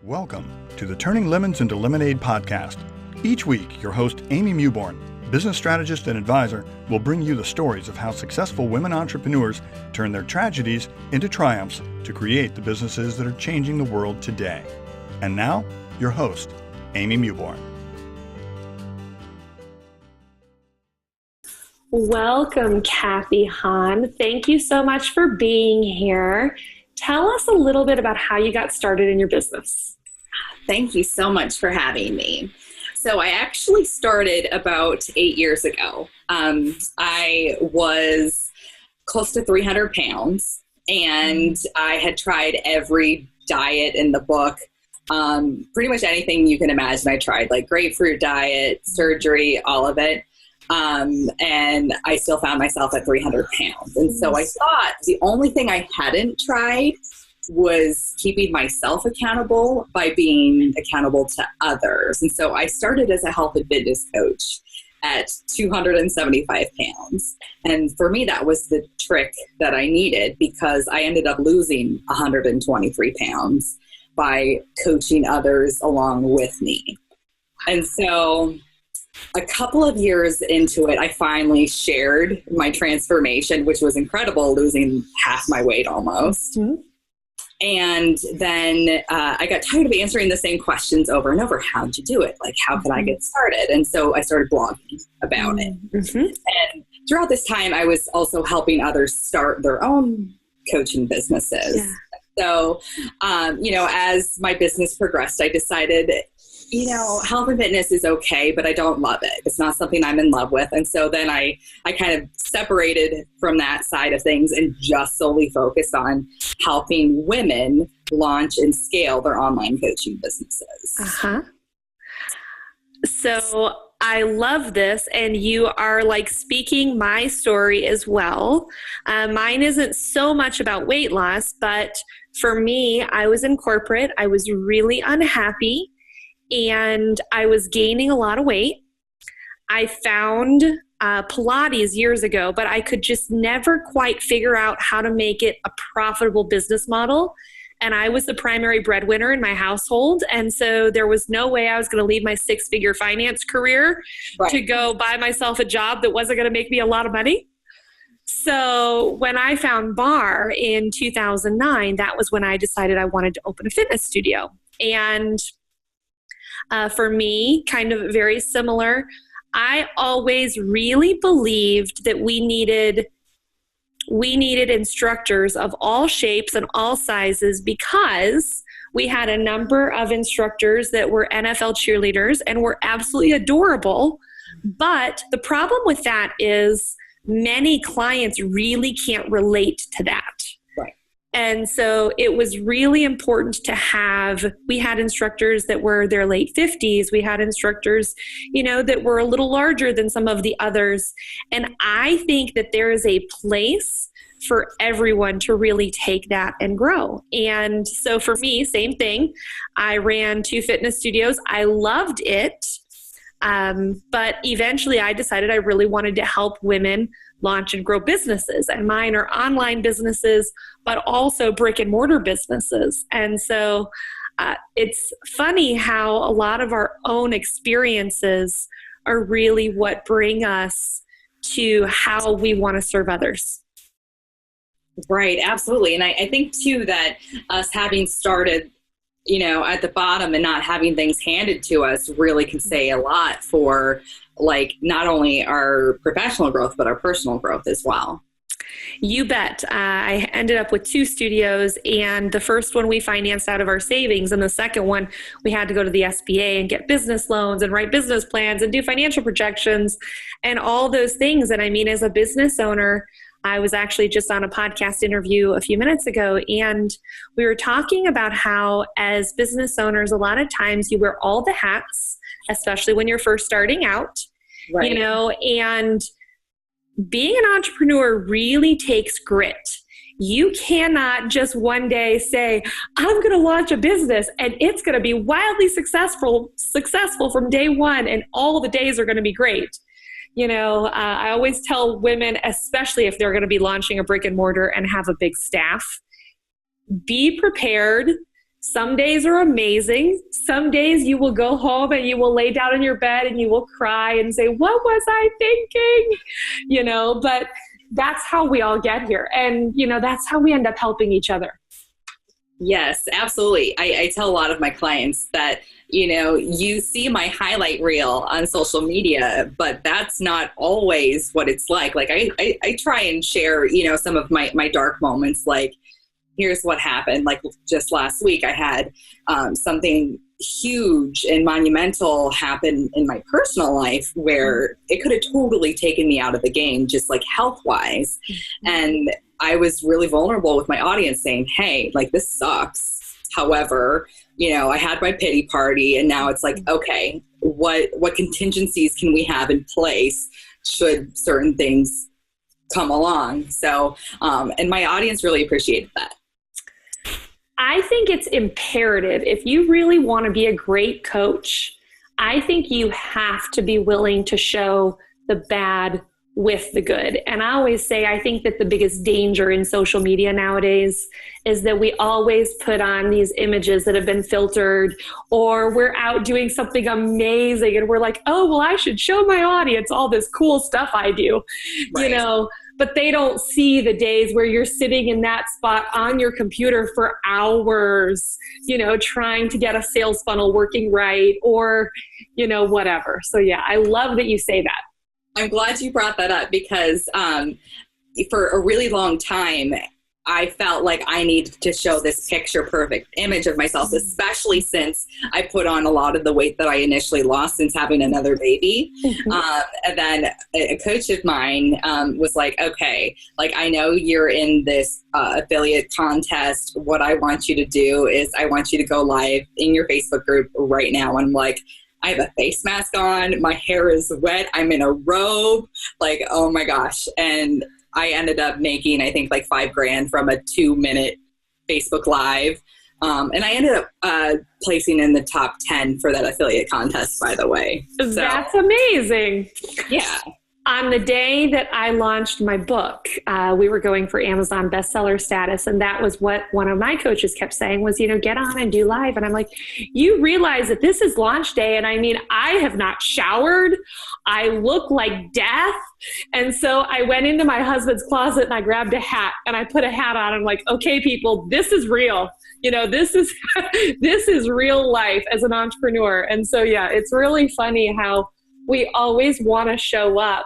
Welcome to the Turning Lemons into Lemonade podcast. Each week, your host, Amy Mewborn, business strategist and advisor, will bring you the stories of how successful women entrepreneurs turn their tragedies into triumphs to create the businesses that are changing the world today. And now, your host, Amy Mewborn. Welcome, Kathy Haan. Thank you so much for being here. Tell us a little bit about how you got started in your business. Thank you so much for having me. So I actually started about 8 years ago. I was close to 300 pounds, and I had tried every diet in the book. Pretty much anything you can imagine I tried, like grapefruit diet, surgery, all of it. And I still found myself at 300 pounds. And so I thought the only thing I hadn't tried was keeping myself accountable by being accountable to others. And so I started as a health and fitness coach at 275 pounds. And for me, that was the trick that I needed, because I ended up losing 123 pounds by coaching others along with me. And so a couple of years into it, I finally shared my transformation, which was incredible, losing half my weight almost. Mm-hmm. And then I got tired of answering the same questions over and over. How'd you do it? Like, how can I get started? And so I started blogging about it. Mm-hmm. And throughout this time, I was also helping others start their own coaching businesses. Yeah. So, as my business progressed, I decided, health and fitness is okay, but I don't love it. It's not something I'm in love with. And so then I kind of separated from that side of things and just solely focused on helping women launch and scale their online coaching businesses. Uh-huh. So I love this, and you are like speaking my story as well. Mine isn't so much about weight loss, but for me, I was in corporate. I was really unhappy, and I was gaining a lot of weight. I found Pilates years ago, but I could just never quite figure out how to make it a profitable business model. And I was the primary breadwinner in my household. And so there was no way I was going to leave my six-figure finance career to go buy myself a job that wasn't going to make me a lot of money. So when I found Barre in 2009, that was when I decided I wanted to open a fitness studio. And for me, kind of very similar, I always really believed that we needed instructors of all shapes and all sizes, because we had a number of instructors that were NFL cheerleaders and were absolutely adorable. But the problem with that is many clients really can't relate to that. And so it was really important to we had instructors that were their late 50s. We had instructors, that were a little larger than some of the others. And I think that there is a place for everyone to really take that and grow. And so for me, same thing. I ran 2 fitness studios. I loved it. But eventually I decided I really wanted to help women launch and grow businesses. And mine are online businesses, but also brick and mortar businesses. And so it's funny how a lot of our own experiences are really what bring us to how we want to serve others. Right, absolutely. And I think too that us having started at the bottom and not having things handed to us really can say a lot for not only our professional growth, but our personal growth as well. You bet. I ended up with 2 studios, and the first one we financed out of our savings, and the second one we had to go to the SBA and get business loans and write business plans and do financial projections and all those things. And I mean, as a business owner, I was actually just on a podcast interview a few minutes ago, and we were talking about how as business owners, a lot of times you wear all the hats, especially when you're first starting out, and being an entrepreneur really takes grit. You cannot just one day say, I'm going to launch a business and it's going to be wildly successful from day one, and all the days are going to be great. I always tell women, especially if they're going to be launching a brick and mortar and have a big staff, be prepared Some days are amazing. Some days you will go home and you will lay down in your bed and you will cry and say, what was I thinking? But that's how we all get here. And, that's how we end up helping each other. Yes, absolutely. I tell a lot of my clients that, you see my highlight reel on social media, but that's not always what it's like. Like I try and share, some of my dark moments, like, here's what happened. Like just last week, I had something huge and monumental happen in my personal life where it could have totally taken me out of the game, just like health-wise. Mm-hmm. And I was really vulnerable with my audience saying, hey, like this sucks. However, I had my pity party and now it's like, okay, what contingencies can we have in place should certain things come along? So, and my audience really appreciated that. I think it's imperative. If you really want to be a great coach, I think you have to be willing to show the bad with the good. And I always say, I think that the biggest danger in social media nowadays is that we always put on these images that have been filtered, or we're out doing something amazing and we're like, oh, well, I should show my audience all this cool stuff I do, right. But they don't see the days where you're sitting in that spot on your computer for hours, trying to get a sales funnel working right, or, whatever. So yeah, I love that you say that. I'm glad you brought that up because for a really long time, I felt like I needed to show this picture perfect image of myself, especially since I put on a lot of the weight that I initially lost since having another baby. Mm-hmm. And then a coach of mine was like, okay, like I know you're in this affiliate contest. What I want you to do is I want you to go live in your Facebook group right now. And I'm like, I have a face mask on. My hair is wet. I'm in a robe. Like, oh my gosh. And I ended up making, I think, like $5,000 from a 2-minute Facebook Live. And I ended up placing in the top 10 for that affiliate contest, by the way. So, that's amazing. Yeah. On the day that I launched my book, we were going for Amazon bestseller status. And that was what one of my coaches kept saying was, get on and do live. And I'm like, you realize that this is launch day. And I mean, I have not showered. I look like death. And so I went into my husband's closet and I grabbed a hat and I put a hat on. I'm like, okay, people, this is real. This is, this is real life as an entrepreneur. And so, yeah, it's really funny how we always want to show up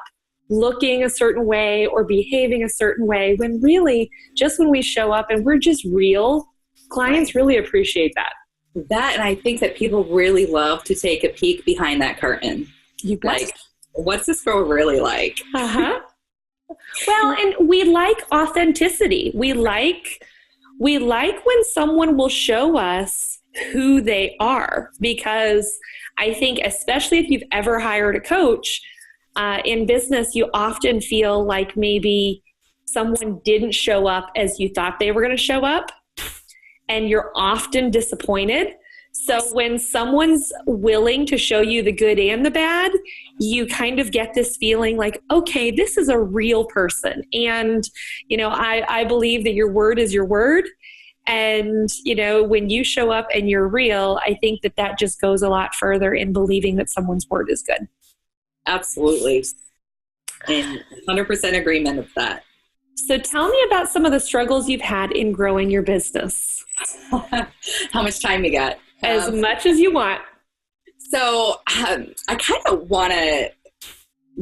looking a certain way or behaving a certain way when really just when we show up and we're just real, clients really appreciate that. And I think that people really love to take a peek behind that curtain. You bet. Like, what's this girl really like? Uh-huh. Well, and we like authenticity. We like when someone will show us who they are, because I think especially if you've ever hired a coach, in business, you often feel like maybe someone didn't show up as you thought they were going to show up, and you're often disappointed. So when someone's willing to show you the good and the bad, you kind of get this feeling like, okay, this is a real person. And, I believe that your word is your word. And, when you show up and you're real, I think that just goes a lot further in believing that someone's word is good. Absolutely. In 100% agreement with that. So tell me about some of the struggles you've had in growing your business. How much time you got? As much as you want. So I kind of want to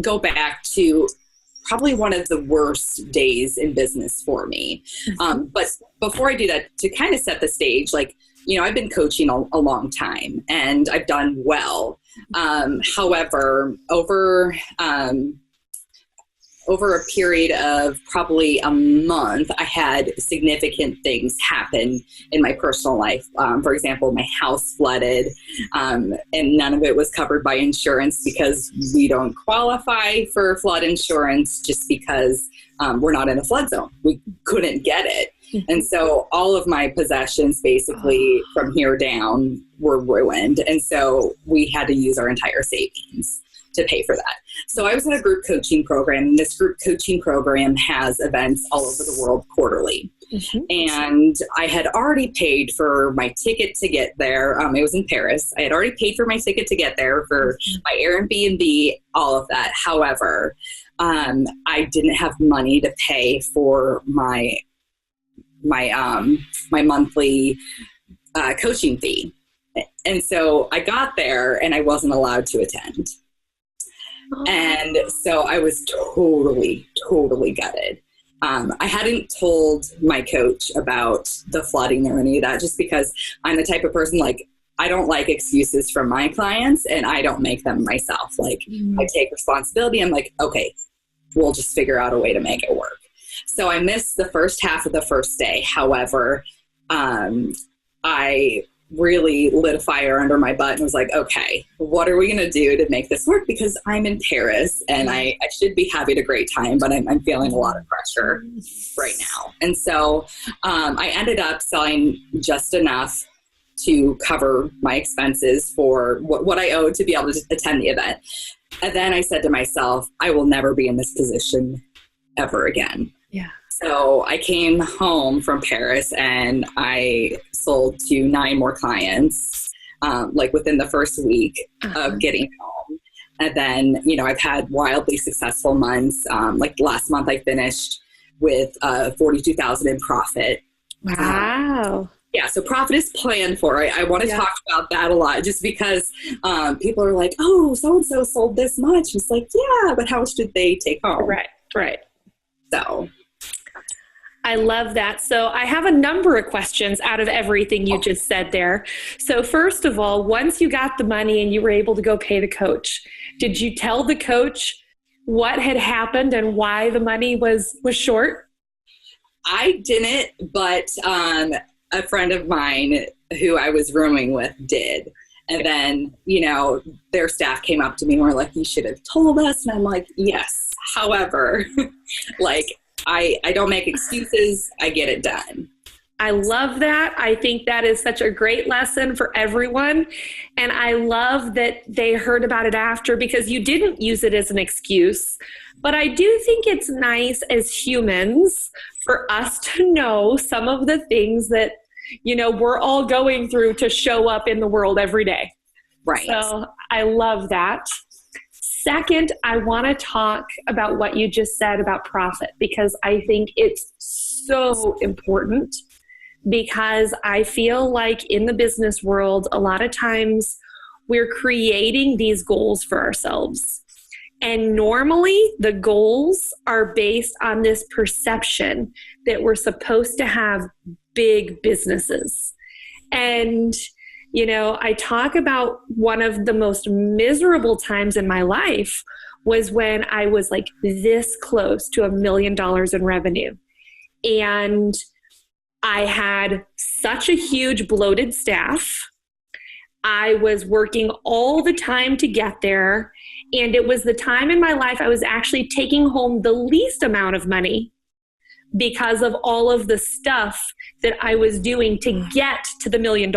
go back to probably one of the worst days in business for me. But before I do that, to kind of set the stage, like, I've been coaching a long time and I've done well. However, over a period of probably a month, I had significant things happen in my personal life. For example, my house flooded, and none of it was covered by insurance because we don't qualify for flood insurance just because we're not in a flood zone. We couldn't get it. And so all of my possessions basically from here down were ruined. And so we had to use our entire savings. to pay for that. So I was in a group coaching program, and this group coaching program has events all over the world quarterly. Mm-hmm. And I had already paid for my ticket to get there. It was in Paris. I had already paid for my ticket to get there, for my Airbnb, all of that. However, I didn't have money to pay for my monthly coaching fee. And so I got there and I wasn't allowed to attend. Oh. And so I was totally gutted. I hadn't told my coach about the flooding or any of that, just because I'm the type of person, like, I don't like excuses from my clients, and I don't make them myself. Like, I take responsibility. I'm like, okay, we'll just figure out a way to make it work. So I missed the first half of the first day. However, I really lit a fire under my butt and was like, okay, what are we going to do to make this work? Because I'm in Paris and I should be having a great time, but I'm feeling a lot of pressure right now. And so I ended up selling just enough to cover my expenses for what I owed to be able to attend the event. And then I said to myself, I will never be in this position ever again. Yeah. So I came home from Paris and I sold to 9 more clients, like within the first week of getting home. And then, I've had wildly successful months. Like last month I finished with $42,000 in profit. Wow. Yeah, so profit is planned for. I want to talk about that a lot, just because people are like, oh, so-and-so sold this much. It's like, yeah, but how much did they take home? Right. So I love that. So I have a number of questions out of everything you just said there. So first of all, once you got the money and you were able to go pay the coach, did you tell the coach what had happened and why the money was short? I didn't, but a friend of mine who I was rooming with did. And then, their staff came up to me and were like, you should have told us. And I'm like, yes. However, I don't make excuses. I get it done. I love that. I think that is such a great lesson for everyone. And I love that they heard about it after, because you didn't use it as an excuse. But I do think it's nice as humans for us to know some of the things that, we're all going through to show up in the world every day. Right. So I love that. Second, I want to talk about what you just said about profit, because I think it's so important, because I feel like in the business world, a lot of times we're creating these goals for ourselves. And normally the goals are based on this perception that we're supposed to have big businesses. And I talk about one of the most miserable times in my life was when I was like this close to $1 million in revenue. And I had such a huge bloated staff. I was working all the time to get there. And it was the time in my life I was actually taking home the least amount of money because of all of the stuff that I was doing to get to the $1 million.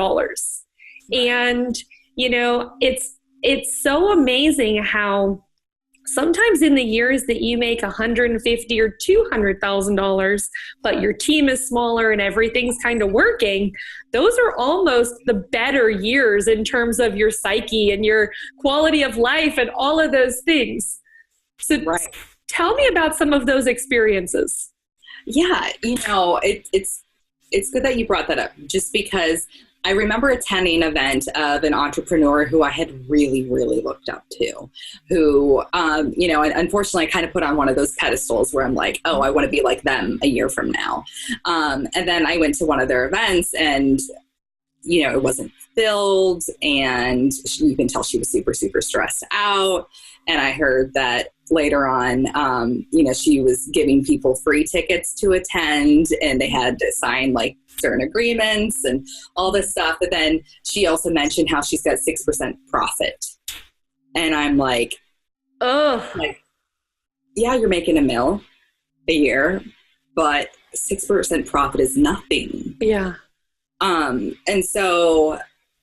And, it's so amazing how sometimes in the years that you make $150,000 or $200,000, but your team is smaller and everything's kind of working, those are almost the better years in terms of your psyche and your quality of life and all of those things. So tell me about some of those experiences. Yeah, it's good that you brought that up, just because I remember attending an event of an entrepreneur who I had really, really looked up to, who, and unfortunately I kind of put on one of those pedestals where I'm like, oh, I want to be like them a year from now. And then I went to one of their events and, it wasn't filled, and you can tell she was super, super stressed out. And I heard that later on, she was giving people free tickets to attend, and they had to sign like certain agreements and all this stuff. But then she also mentioned how she's got 6% profit. And I'm like, oh, yeah, you're making $1 million a year, but 6% profit is nothing. Yeah. And so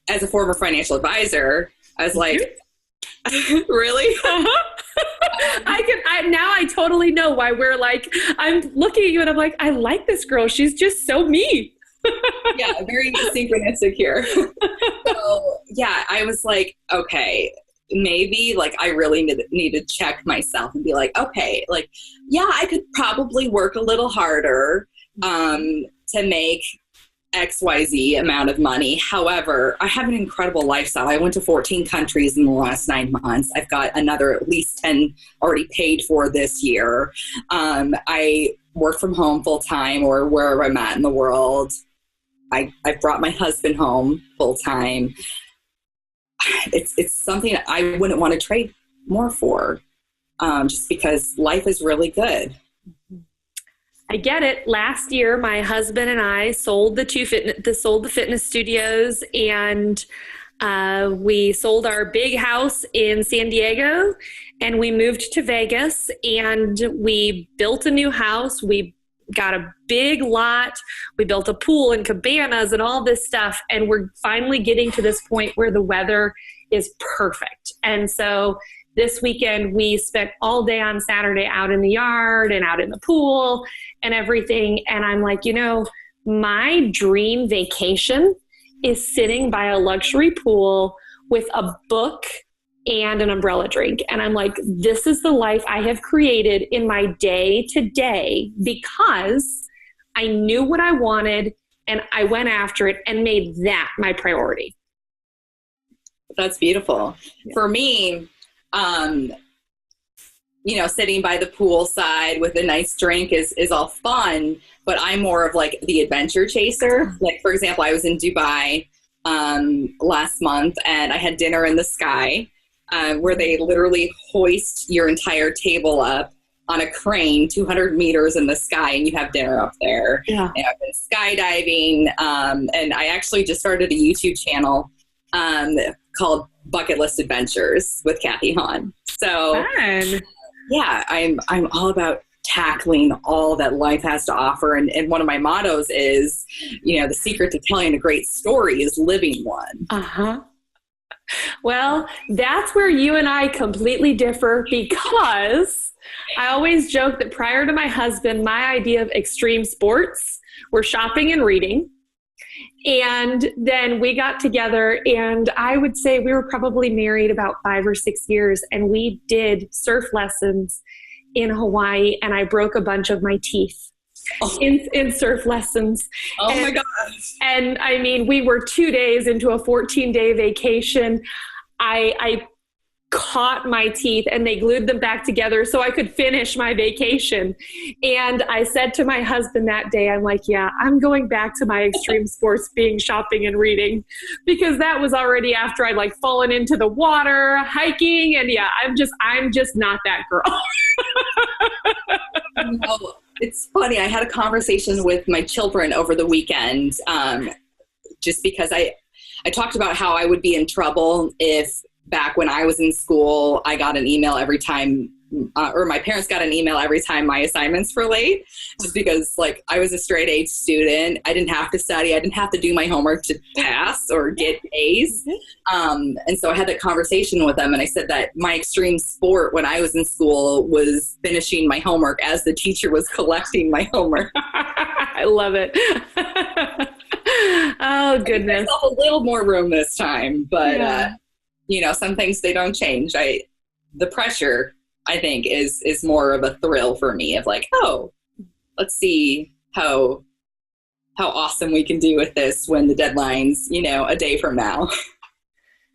as a former financial advisor, I was like, Really? Now I totally know why we're like, I'm looking at you and I'm like, I like this girl. She's just so me. Yeah, very synchronistic here. So yeah, I was like, okay, maybe like I really need to check myself and be like, okay, like, yeah, I could probably work a little harder to make XYZ amount of money. However, I have an incredible lifestyle. I went to 14 countries in the last 9 months. I've got another at least 10 already paid for this year. I work from home full time or wherever I'm at in the world. I brought my husband home full time. It's something I wouldn't want to trade more for, just because life is really good. I get it. Last year, my husband and I sold the fitness studios, and we sold our big house in San Diego, and we moved to Vegas, and we built a new house. We got a big lot. We built a pool and cabanas and all this stuff, and we're finally getting to this point where the weather is perfect. And so this weekend, we spent all day on Saturday out in the yard and out in the pool and everything. And I'm like, my dream vacation is sitting by a luxury pool with a book and an umbrella drink. And I'm like, this is the life I have created in my day to day because I knew what I wanted and I went after it and made that my priority. That's beautiful. Yeah. For me, sitting by the pool side with a nice drink is all fun, but I'm more of like the adventure chaser. Like, for example, I was in Dubai last month and I had dinner in the sky where they literally hoist your entire table up on a crane 200 meters in the sky and you have dinner up there. Yeah. And I've been skydiving and I actually just started a YouTube channel called Bucket List Adventures with Kathy Haan. So fun. Yeah, I'm all about tackling all that life has to offer. And one of my mottos is, the secret to telling a great story is living one. Uh-huh. Well, that's where you and I completely differ because I always joke that prior to my husband, my idea of extreme sports were shopping and reading. And then we got together and I would say we were probably married about 5 or 6 years and we did surf lessons in Hawaii and I broke a bunch of my teeth in surf lessons. Oh my gosh. And I mean, we were 2 days into a 14-day vacation. I caught my teeth and they glued them back together so I could finish my vacation. And I said to my husband that day, I'm like, yeah, I'm going back to my extreme sports being shopping and reading because that was already after I'd like fallen into the water, hiking. And yeah, I'm just not that girl. No, it's funny. I had a conversation with my children over the weekend just because I talked about how I would be in trouble if back when I was in school, I got an email every time, or my parents got an email every time my assignments were late, just because like I was a straight A student. I didn't have to study. I didn't have to do my homework to pass or get A's. And so I had that conversation with them. And I said that my extreme sport when I was in school was finishing my homework as the teacher was collecting my homework. I love it. Oh, goodness. I a little more room this time, but some things they don't change. The pressure, I think, is more of a thrill for me of like, oh, let's see how awesome we can do with this when the deadline's, a day from now.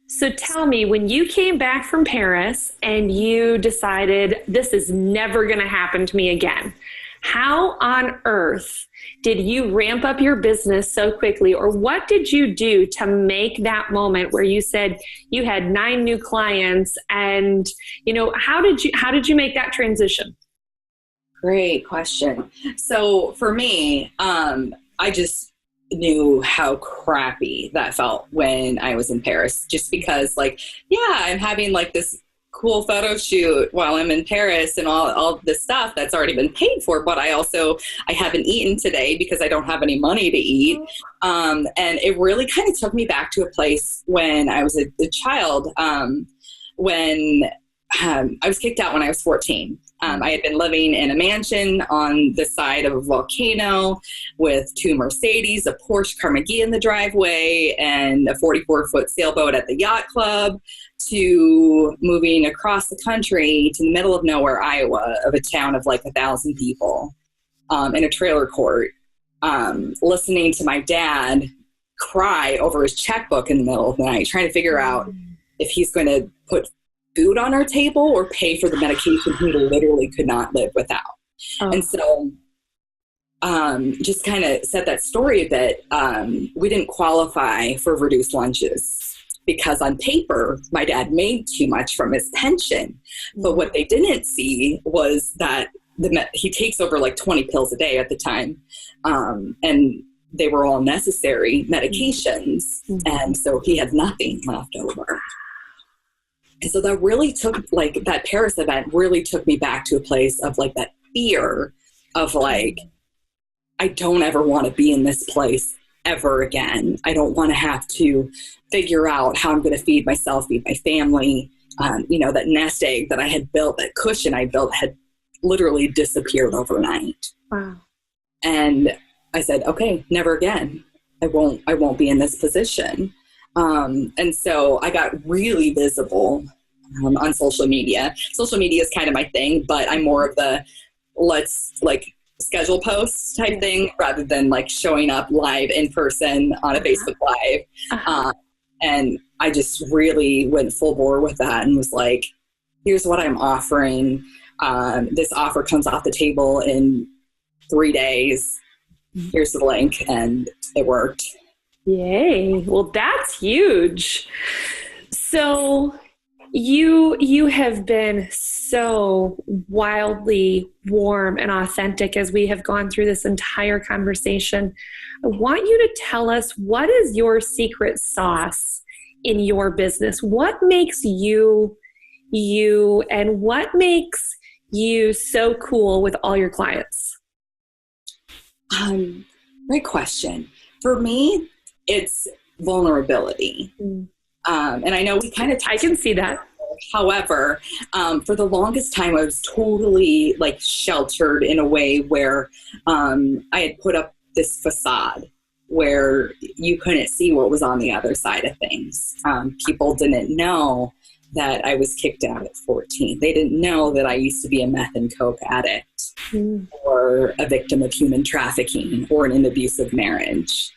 So tell me, when you came back from Paris and you decided this is never going to happen to me again, how on earth did you ramp up your business so quickly? Or what did you do to make that moment where you said you had 9 new clients and, how did you make that transition? Great question. So for me, I just knew how crappy that felt when I was in Paris, just because I'm having this cool photo shoot while I'm in Paris and all this stuff that's already been paid for, but I haven't eaten today because I don't have any money to eat. And it really kind of took me back to a place when I was a child. when I was kicked out when I was 14. I had been living in a mansion on the side of a volcano with 2 Mercedes, a Porsche Carnegie in the driveway, and a 44-foot sailboat at the yacht club, to moving across the country to the middle of nowhere, Iowa, of a town of like 1,000 people, in a trailer court, listening to my dad cry over his checkbook in the middle of the night, trying to figure out if he's going to put food on our table or pay for the medication he literally could not live without. Oh. And so just kind of set that story a bit. We didn't qualify for reduced lunches because on paper, my dad made too much from his pension. But what they didn't see was that he takes over like 20 pills a day at the time. And they were all necessary medications. And so he had nothing left over. And so that really took, like, that Paris event really took me back to a place of like that fear of like, I don't ever want to be in this place ever again. I don't want to have to figure out how I'm going to feed myself, feed my family. That nest egg that I had built, that cushion I built, had literally disappeared overnight. Wow. And I said, okay, never again. I won't be in this position. And so I got really visible on social media. Social media is kind of my thing, but I'm more of the let's like schedule posts type thing rather than like showing up live in person on a Facebook Live. And I just really went full bore with that and was like, here's what I'm offering. This offer comes off the table in 3 days. Here's the link. And it worked. Yay. Well, that's huge. So you have been so wildly warm and authentic as we have gone through this entire conversation. I want you to tell us, what is your secret sauce in your business? What makes you, and what makes you so cool with all your clients? Great question. For me, it's vulnerability. And I know we kind of I can see that. However, for the longest time, I was totally like sheltered in a way where I had put up this facade where you couldn't see what was on the other side of things. People didn't know that I was kicked out at 14. They didn't know that I used to be a meth and coke addict or a victim of human trafficking or in an abusive marriage.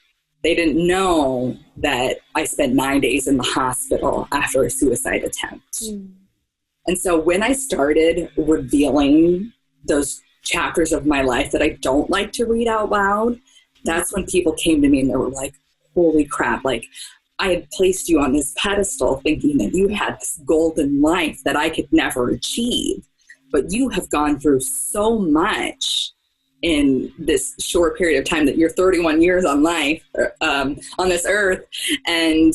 They didn't know that I spent 9 days in the hospital after a suicide attempt. And so when I started revealing those chapters of my life that I don't like to read out loud, that's when people came to me and they were like, holy crap, like I had placed you on this pedestal thinking that you had this golden life that I could never achieve. But you have gone through so much in this short period of time that you're 31 years on life, on this earth. And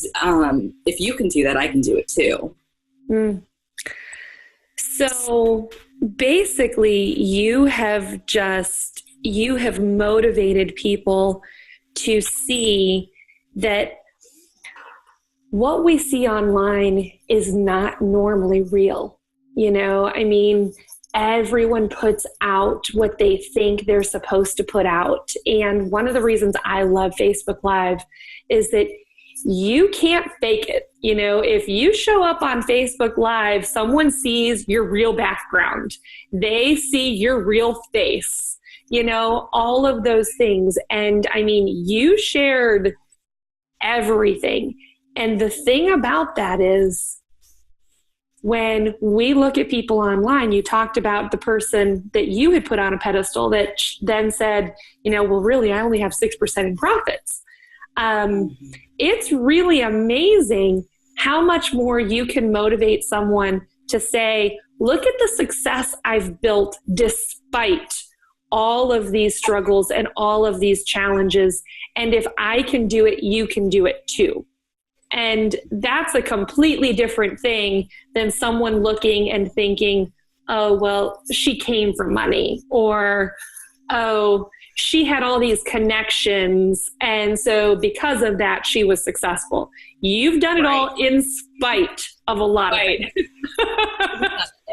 if you can do that, I can do it too. So basically you have motivated people to see that what we see online is not normally real. I mean, everyone puts out what they think they're supposed to put out. And one of the reasons I love Facebook Live is that you can't fake it. If you show up on Facebook Live, someone sees your real background. They see your real face, all of those things. And I mean, you shared everything. And the thing about that is, when we look at people online, you talked about the person that you had put on a pedestal that then said, well, really, I only have 6% in profits. It's really amazing how much more you can motivate someone to say, look at the success I've built despite all of these struggles and all of these challenges. And if I can do it, you can do it too. And that's a completely different thing than someone looking and thinking, oh, well, she came from money, or, oh, she had all these connections, and so because of that, she was successful. You've done it all in spite of a lot of Right. things.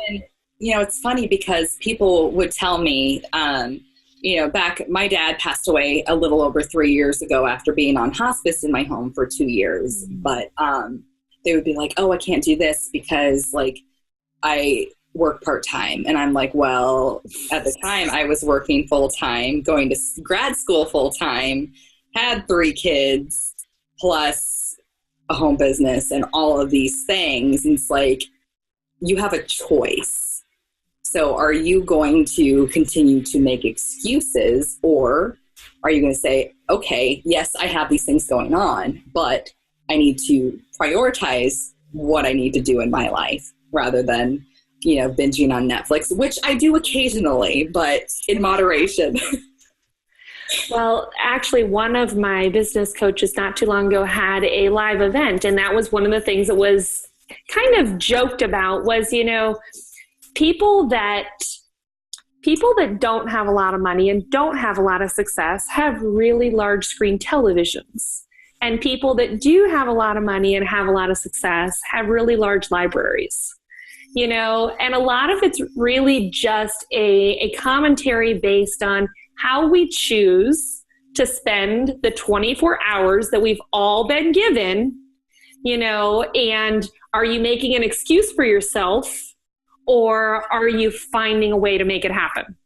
And, it's funny because people would tell me, back, my dad passed away a little over 3 years ago after being on hospice in my home for 2 years. But they would be like, oh, I can't do this because I work part-time. And I'm like, well, at the time I was working full-time, going to grad school full-time, had 3 kids plus a home business and all of these things. And it's like, you have a choice. So are you going to continue to make excuses, or are you going to say, okay, yes, I have these things going on, but I need to prioritize what I need to do in my life rather than, binging on Netflix, which I do occasionally, but in moderation. Well, actually, one of my business coaches not too long ago had a live event, and that was one of the things that was kind of joked about was, people that don't have a lot of money and don't have a lot of success have really large screen televisions. And people that do have a lot of money and have a lot of success have really large libraries. And a lot of it's really just a commentary based on how we choose to spend the 24 hours that we've all been given, and are you making an excuse for yourself, or are you finding a way to make it happen?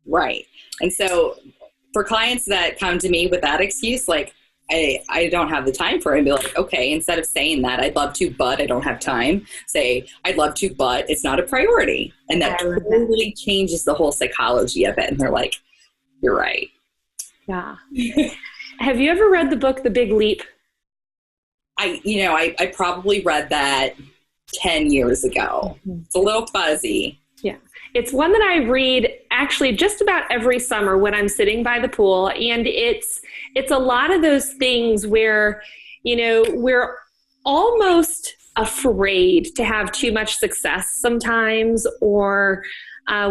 Right. And so for clients that come to me with that excuse, I don't have the time for it, and be like, okay, instead of saying that I'd love to, but I don't have time, say I'd love to, but it's not a priority. And that totally changes the whole psychology of it. And they're like, you're right. Yeah. Have you ever read the book, The Big Leap? I probably read that 10 years ago. It's a little fuzzy. Yeah. It's one that I read actually just about every summer when I'm sitting by the pool. And it's a lot of those things where, we're almost afraid to have too much success sometimes, or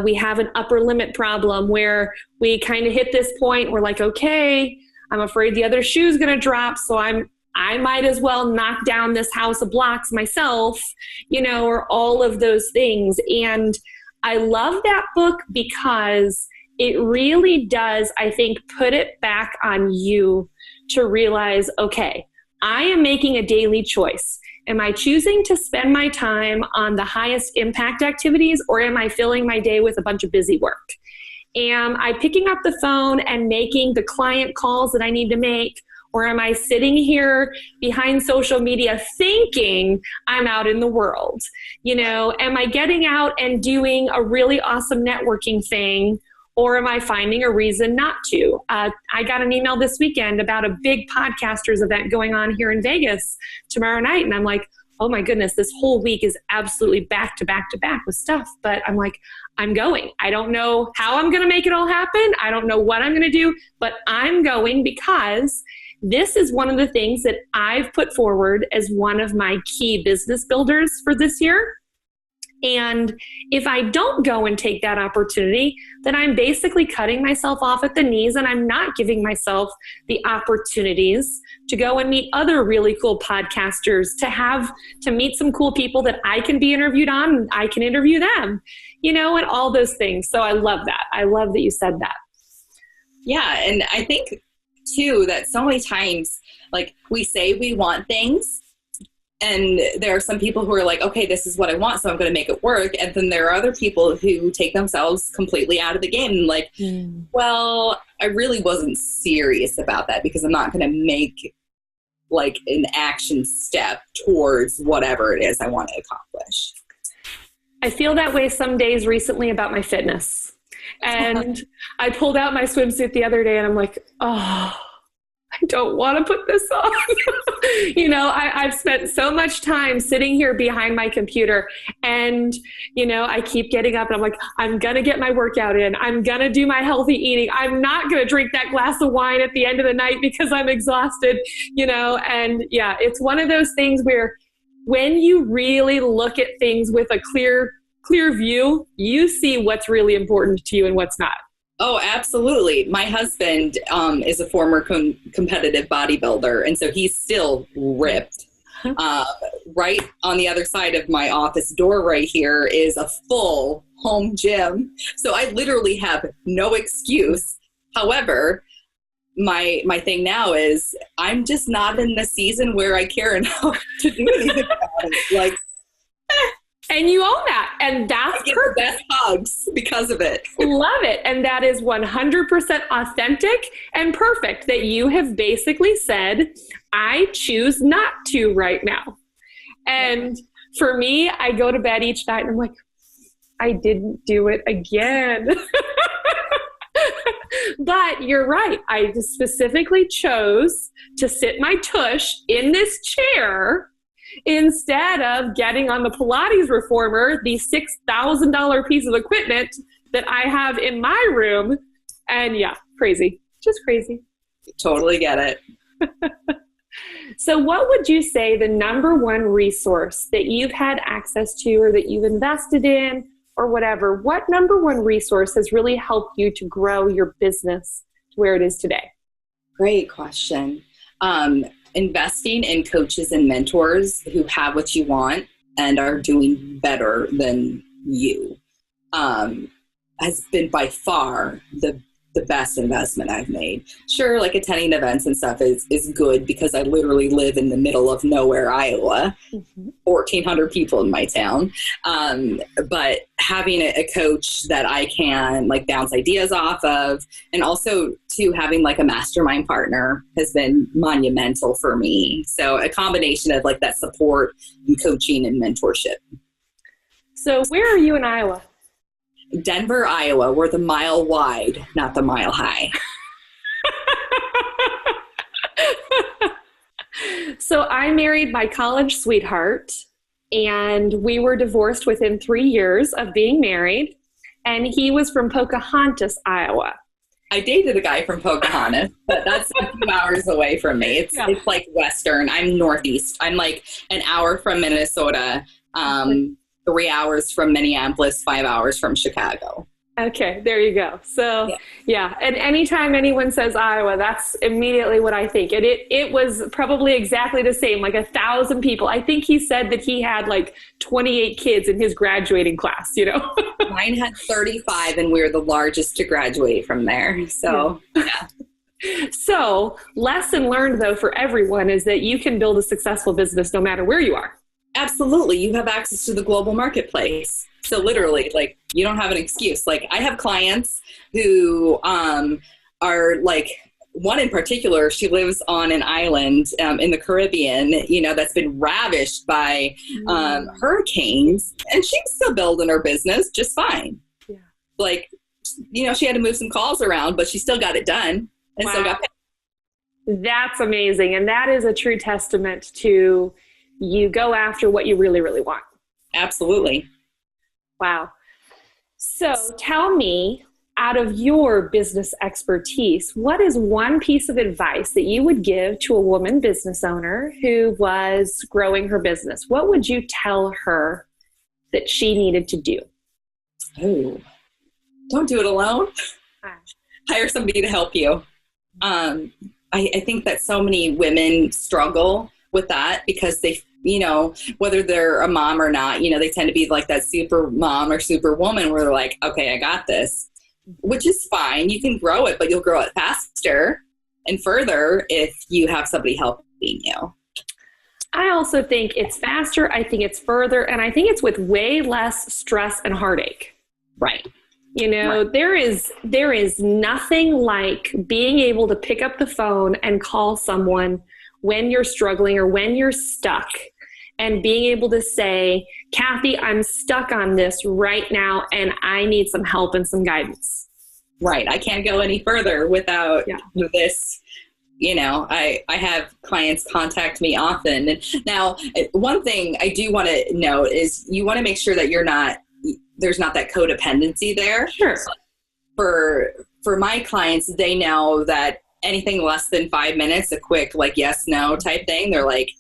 we have an upper limit problem where we kind of hit this point. We're like, okay, I'm afraid the other shoe's going to drop. So I might as well knock down this house of blocks myself, or all of those things. And I love that book because it really does, I think, put it back on you to realize, okay, I am making a daily choice. Am I choosing to spend my time on the highest impact activities, or am I filling my day with a bunch of busy work? Am I picking up the phone and making the client calls that I need to make? Or am I sitting here behind social media thinking I'm out in the world? Am I getting out and doing a really awesome networking thing? Or am I finding a reason not to? I got an email this weekend about a big podcasters event going on here in Vegas tomorrow night. And I'm like, oh my goodness, this whole week is absolutely back to back to back with stuff. But I'm like, I'm going. I don't know how I'm going to make it all happen. I don't know what I'm going to do, but I'm going because this is one of the things that I've put forward as one of my key business builders for this year. And if I don't go and take that opportunity, then I'm basically cutting myself off at the knees, and I'm not giving myself the opportunities to go and meet other really cool podcasters, to meet some cool people that I can be interviewed on and I can interview them, and all those things. So I love that. I love that you said that. Yeah. And I think too, that so many times, we say we want things, and there are some people who are like, okay, this is what I want, so I'm going to make it work. And then there are other people who take themselves completely out of the game and well, I really wasn't serious about that because I'm not going to make an action step towards whatever it is I want to accomplish. I feel that way some days recently about my fitness. And I pulled out my swimsuit the other day and I'm like, oh, I don't want to put this on. I've spent so much time sitting here behind my computer and, I keep getting up and I'm like, I'm going to get my workout in. I'm going to do my healthy eating. I'm not going to drink that glass of wine at the end of the night because I'm exhausted, and yeah, it's one of those things where when you really look at things with a clear view, you see what's really important to you and what's not. Oh, absolutely. My husband is a former competitive bodybuilder, and so he's still ripped. Right on the other side of my office door right here is a full home gym. So I literally have no excuse. However, my thing now is I'm just not in the season where I care enough to do anything about it. Like, and you own that. And that's I get the best hugs because of it. Love it. And that is 100% authentic and perfect that you have basically said, I choose not to right now. And for me, I go to bed each night and I'm like, I didn't do it again. But you're right. I just specifically chose to sit my tush in this chair instead of getting on the Pilates reformer, the $6,000 piece of equipment that I have in my room. And yeah, crazy. Just crazy. Totally get it. So what would you say the number one resource that you've had access to or that you've invested in or whatever, what number one resource has really helped you to grow your business to where it is today? Great question. Investing in coaches and mentors who have what you want and are doing better than you has been by far the best investment I've made. Sure, like attending events and stuff is good because I literally live in the middle of nowhere, Iowa, 1,400 people in my town. But having a coach that I can like bounce ideas off of, and also too having like a mastermind partner has been monumental for me. So a combination of like that support and coaching and mentorship. So where are you in Iowa? Denver, Iowa. We're the mile wide, not the mile high. So I married my college sweetheart, and we were divorced within 3 years of being married, and he was from Pocahontas, Iowa. I dated a guy from Pocahontas, but that's a few hours away from me. It's like Western. I'm Northeast. I'm like an hour from Minnesota. 3 hours from Minneapolis, 5 hours from Chicago. Okay, there you go. So, yeah. And anytime anyone says Iowa, that's immediately what I think. And it was probably exactly the same, like 1,000 people. I think he said that he had like 28 kids in his graduating class, you know? Mine had 35, and we were the largest to graduate from there. So, yeah. So, lesson learned, though, for everyone is that you can build a successful business no matter where you are. Absolutely. You have access to the global marketplace. So literally, like, you don't have an excuse. Like, I have clients who are like, one in particular, she lives on an island in the Caribbean, you know, that's been ravished by hurricanes, and she's still building her business just fine. Yeah. Like, you know, she had to move some calls around, but she still got it done and still got paid. That's amazing. And that is a true testament to you go after what you really, really want. Absolutely. Wow. So tell me, out of your business expertise, what is one piece of advice that you would give to a woman business owner who was growing her business? What would you tell her that she needed to do? Oh, don't do it alone. Hire somebody to help you. I think that so many women struggle with that because they, you know, whether they're a mom or not, you know, they tend to be like that super mom or super woman where they're like, okay, I got this, which is fine. You can grow it, but you'll grow it faster and further if you have somebody helping you. I also think it's faster. I think it's further. And I think it's with way less stress and heartache. Right. You know, right. There is nothing like being able to pick up the phone and call someone when you're struggling or when you're stuck and being able to say, Kathy, I'm stuck on this right now and I need some help and some guidance. Right. I can't go any further without this. You know, I have clients contact me often. And now, one thing I do want to note is you want to make sure that there's not that codependency there. Sure. For my clients, they know that anything less than 5 minutes, a quick like yes, no type thing, they're like,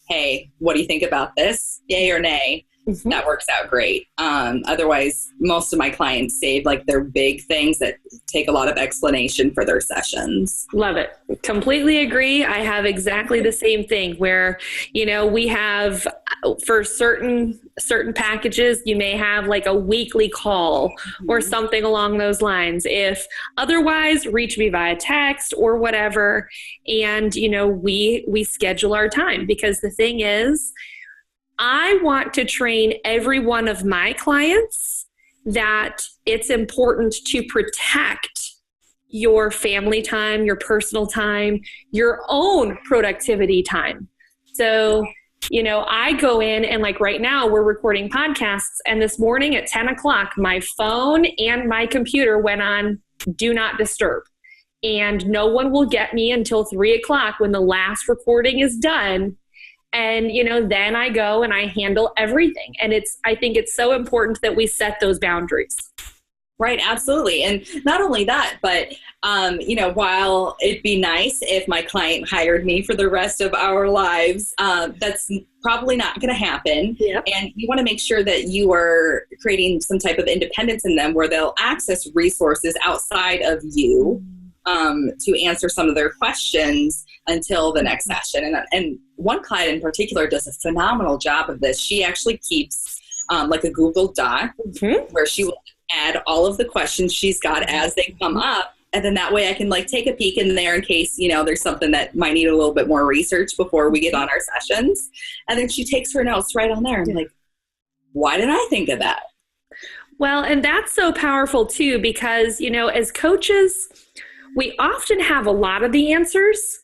hey, what do you think about this? Yay or nay? that works out great. Otherwise, most of my clients save like their big things that take a lot of explanation for their sessions. Love it. Completely agree. I have exactly the same thing where, we have for certain packages, you may have like a weekly call or something along those lines. If otherwise, reach me via text or whatever. And, we schedule our time, because the thing is, I want to train every one of my clients that it's important to protect your family time, your personal time, your own productivity time. So, I go in and like right now we're recording podcasts, and this morning at 10 o'clock, my phone and my computer went on do not disturb. And no one will get me until 3 o'clock when the last recording is done. And, then I go and I handle everything. And I think it's so important that we set those boundaries. Right. Absolutely. And not only that, but, while it'd be nice if my client hired me for the rest of our lives, that's probably not going to happen. Yep. And you want to make sure that you are creating some type of independence in them where they'll access resources outside of you to answer some of their questions until the next session. And one client in particular does a phenomenal job of this. She actually keeps like a Google Doc where she will add all of the questions she's got as they come up. And then that way I can like take a peek in there in case, there's something that might need a little bit more research before we get on our sessions. And then she takes her notes right on there and like, why didn't I think of that? Well, and that's so powerful too, because, as coaches, we often have a lot of the answers,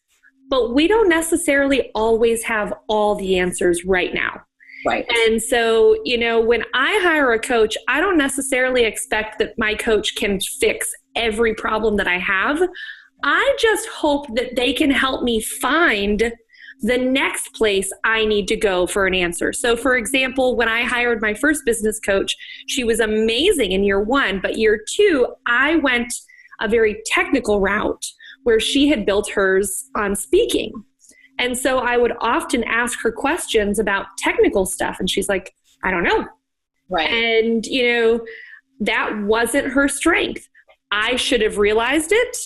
but we don't necessarily always have all the answers right now. Right. And so, when I hire a coach, I don't necessarily expect that my coach can fix every problem that I have. I just hope that they can help me find the next place I need to go for an answer. So for example, when I hired my first business coach, she was amazing in year 1, but year 2, I went a very technical route where she had built hers on speaking. And so I would often ask her questions about technical stuff. And she's like, I don't know. Right. And, that wasn't her strength. I should have realized it.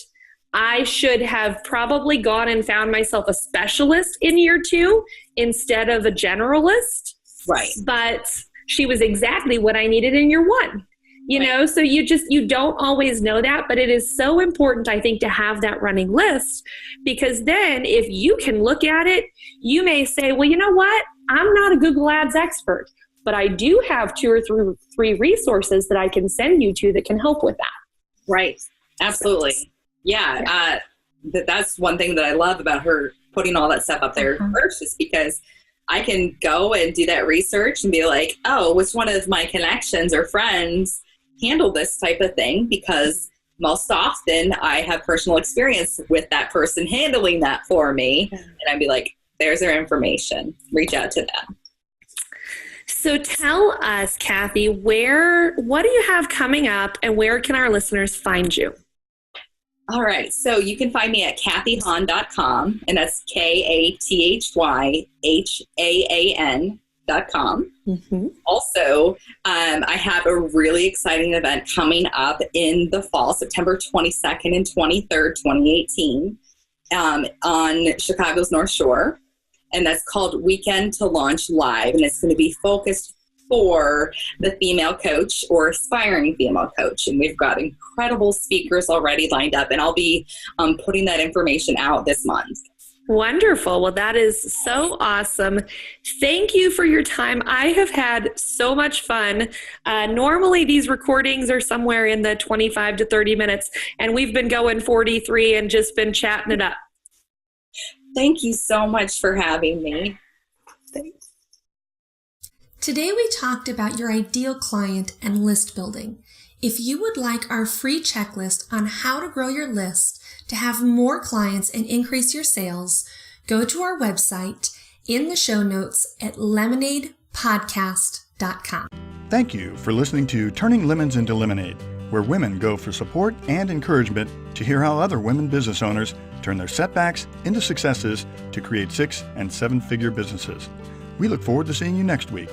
I should have probably gone and found myself a specialist in year 2 instead of a generalist. Right. But she was exactly what I needed in year 1. So you don't always know that, but it is so important, I think, to have that running list, because then if you can look at it, you may say, well, you know what? I'm not a Google Ads expert, but I do have 2 or 3 resources that I can send you to that can help with that. Right. Absolutely. Yeah. That's one thing that I love about her putting all that stuff up there first, is because I can go and do that research and be like, oh, which one of my connections or friends handle this type of thing, because most often I have personal experience with that person handling that for me. And I'd be like, there's their information. Reach out to them. So tell us, Kathy, what do you have coming up, and where can our listeners find you? All right. So you can find me at kathyhaan.com, and that's KathyHaan.com. Also, I have a really exciting event coming up in the fall, September 22nd and 23rd, 2018, on Chicago's North Shore. And that's called Weekend to Launch Live. And it's going to be focused for the female coach or aspiring female coach. And we've got incredible speakers already lined up. And I'll be putting that information out this month. Wonderful. Well, that is so awesome. Thank you for your time. I have had so much fun. Normally these recordings are somewhere in the 25 to 30 minutes, and we've been going 43 and just been chatting it up. Thank you so much for having me. Thanks. Today we talked about your ideal client and list building. If you would like our free checklist on how to grow your list to have more clients and increase your sales, go to our website in the show notes at lemonadepodcast.com. Thank you for listening to Turning Lemons into Lemonade, where women go for support and encouragement to hear how other women business owners turn their setbacks into successes to create 6- and 7-figure businesses. We look forward to seeing you next week.